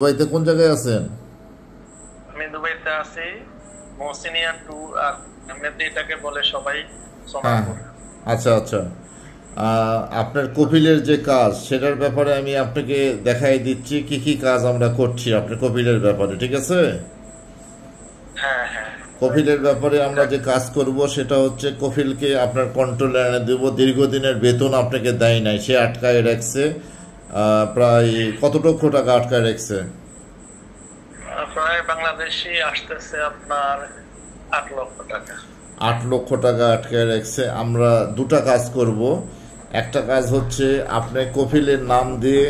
দুবাইতে কোন জায়গায় আছেন? আমি দুবাইতে আছি মহসিনিয়া ট্যুর আর এমনিতে এটাকে বলে সবাই হ্যাঁ, সোনারপুর। আচ্ছা আচ্ছা। আপনার কপিলের যে কাজ সেটার ব্যাপারে আমি আপনাকে দেখাই দিচ্ছি কি কি কাজ আমরা করছি আপনার কপিলের ব্যাপারে, ঠিক আছে? হ্যাঁ হ্যাঁ কপিলের ব্যাপারে আমরা যে কাজ করব সেটা হচ্ছে কপিলকে আপনার কন্ট্রোলে এনে দেবো। দীর্ঘদিনের বেতন আপনাকে দেয় নাই, সে আটকায় রাখছে। প্রায় কত লক্ষ টাকা আটকায় রাখছে? প্রায় বাংলাদেশি আসতেছে আপনার 8 লক্ষ টাকা। 8 লক্ষ টাকা আটকায় রাখছে। আমরা দুটা কাজ করব। একটা কাজ হচ্ছে আপনার কপিলের নাম দিয়ে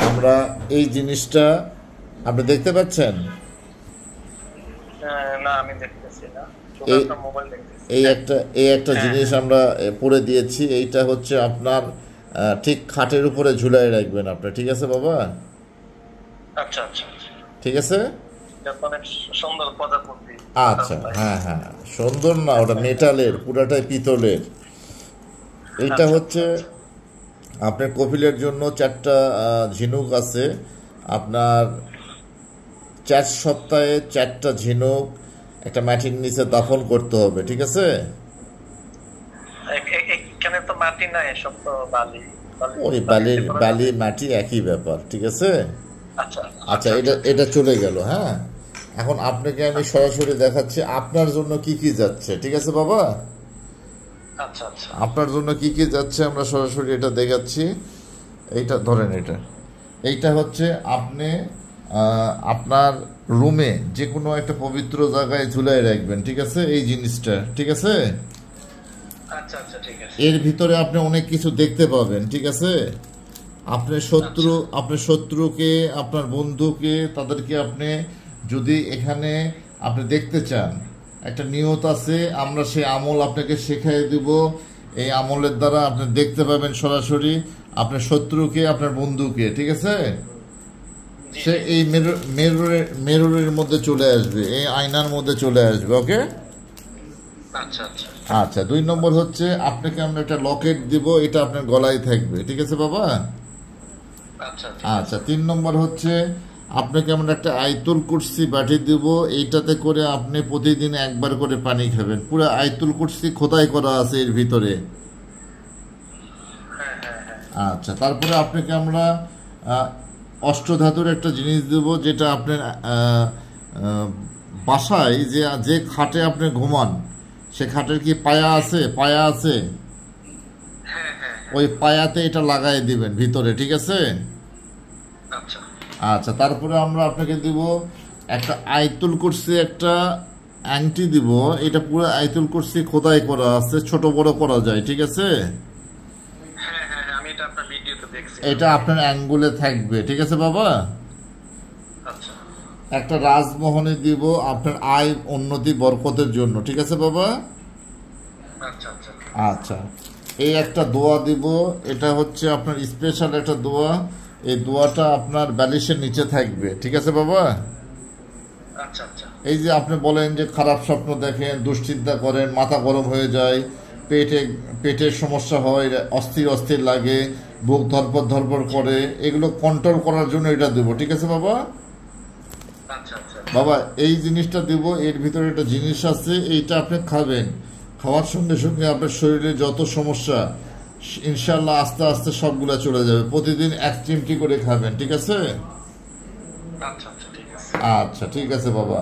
আমরা এই জিনিসটা আপনি দেখতে পাচ্ছেন। না আমি দেখতেছি না, শুধু এই একটা মোবাইল দেখতেছি। এই একটা জিনিস আমরা পরে দিয়েছি। এইটা হচ্ছে আপনার ঠিক খাটের উপরে ঝুলাই রাখবেন আপনি, ঠিক আছে বাবা? আচ্ছা আচ্ছা আচ্ছা, ঠিক আছে। এটা তো অনেক সুন্দর প্রজাপতি। আচ্ছা, হ্যাঁ হ্যাঁ, সুন্দর না, ওটা মেটালের, পুরাটাই পিতলের। এইটা আচ্ছা হচ্ছে আচ্ছা আপনার কপিলের জন্য 4টা ঝিনুক আছে আপনার। 4 সপ্তাহে 4টা ঝিনুক একটা মাটির নিচে দাফন করতে হবে, ঠিক আছে? এখানে তো মাটি নাই, সব তো বালি। ওই বালি বালি মাটি একই ব্যাপার, ঠিক আছে? আচ্ছা আচ্ছা, এটা এটা চলে গেল। হ্যাঁ, এখন আপনাকে আমি সরাসরি দেখাচ্ছি আপনার জন্য কি কি যাচ্ছে, ঠিক আছে বাবা? আচ্ছা আচ্ছা আপনার জন্য কি কি যাচ্ছে আমরা সরাসরি এটা দেখাচ্ছি। এইটা ধরেন, এইটা হচ্ছে আপনি আপনার রুমে যে কোনো একটা পবিত্র জায়গায় ঝুলাই রাখবেন, ঠিক আছে? এই জিনিসটা, ঠিক আছে? আচ্ছা আচ্ছা ঠিক আছে। এর ভিতরে আপনি অনেক কিছু দেখতে পাবেন, ঠিক আছে? আপনার শত্রুকে, আপনার বন্ধুকে, তাদেরকে আপনি যদি এখানে আপনি দেখতে চান, একটা নিয়ত আছে, আমরা সেই আমল আপনাকে শেখাই দিব। এই আমলের দ্বারা আপনি দেখতে পাবেন সরাসরি আপনার শত্রুকে, আপনার বন্ধুকে, ঠিক আছে? সে এই মেরুরের মধ্যে চলে আসবে, এই আয়নার মধ্যে চলে আসবে। ওকে, আচ্ছা আচ্ছা আচ্ছা। 2 নম্বর হচ্ছে আপনাকে আমরা একটা লকেট দিব, এটা আপনার গলায় থাকবে, ঠিক আছে বাবা? আচ্ছা আচ্ছা। 3 নম্বর হচ্ছে আপনাকে আমরা একটা আয়তুল কুরসি বাটি দিব, এইটাতে করে আপনি প্রতিদিন একবার করে পানি খাবেন। পুরো আয়তুল কুরসি খোদাই করা আছে এর ভিতরে। হ্যাঁ হ্যাঁ হ্যাঁ আচ্ছা, তারপরে আপনাকে আমরা অষ্টধাতুর একটা জিনিস দেব, যেটা আপনার বাসায় যে যে খাটে আপনি ঘুমান, সে খাটের কি পায়া আছে? পায়া আছে, হ্যাঁ হ্যাঁ ওই পায়াতে এটা লাগাই দিবেন ভিতরে, ঠিক আছে? আচ্ছা আচ্ছা, তারপরে আমরা আপনাকে দিব একটা আয়তুল কুরসি, একটা আংটি দিব। এটা পুরো আয়তুল কুরসি খোদাই করা আছে, ছোট বড় করা যায়, ঠিক আছে? হ্যাঁ হ্যাঁ হ্যাঁ, আমি এটা আপনার ভিডিওতে দেখছি। এটা আপনার আঙ্গুলে থাকবে, ঠিক আছে বাবা? আচ্ছা একটা রাজমোহনী দিব আপনার আয় উন্নতি বরকতের জন্য, ঠিক আছে বাবা? আচ্ছা আচ্ছা আচ্ছা, এই একটা দোয়া দিব, এটা হচ্ছে আপনার স্পেশাল একটা দোয়া। এই দোয়াটা আপনার বালিশের নিচে থাকবে, ঠিক আছে বাবা? আচ্ছা আচ্ছা এই যে আপনি বলেন যে খারাপ স্বপ্ন দেখেন, দুশ্চিন্তা করেন, মাথা গরম হয়ে যায়, পেটের সমস্যা হয়, অস্থির অস্থির লাগে, বুক ধরপড় ধরপড় করে, এগুলো কন্ট্রোল করার জন্য এটা দেবো, ঠিক আছে বাবা? আচ্ছা আচ্ছা বাবা, এই জিনিসটা দিব। এর ভিতরে একটা জিনিস আছে, এইটা আপনি খাবেন। খাওয়ার সঙ্গে সঙ্গে আপনার শরীরে যত সমস্যা ইনশাল্লাহ আস্তে আস্তে সবগুলা চলে যাবে। প্রতিদিন 1 চিমটি করে খাবেন, ঠিক আছে? আচ্ছা আচ্ছা ঠিক আছে। আচ্ছা, ঠিক আছে বাবা।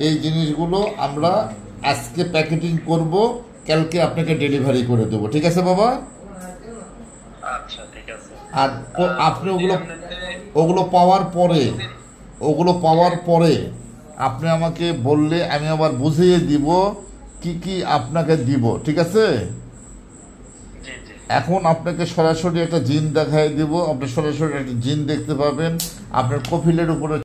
এই জিনিসগুলো আমরা আজকে প্যাকেটিং করব, কালকে আপনাকে ডেলিভারি করে দেবো, ঠিক আছে বাবা? আচ্ছা ঠিক আছে। আর আপনি যদি ওগুলো এমনিতে- ওগুলো পাওয়ার পরে ওগুলো পাওয়ার পরে আপনি আমাকে বললে আমি আবার বুঝিয়ে দিব কি কি আপনাকে দিব, ঠিক আছে? জি জি এখন আপনাকে সরাসরি একটা জিন দেখাই দিব, আপনি সরাসরি একটা জিন দেখতে পাবেন আপনার কফিলের উপরে।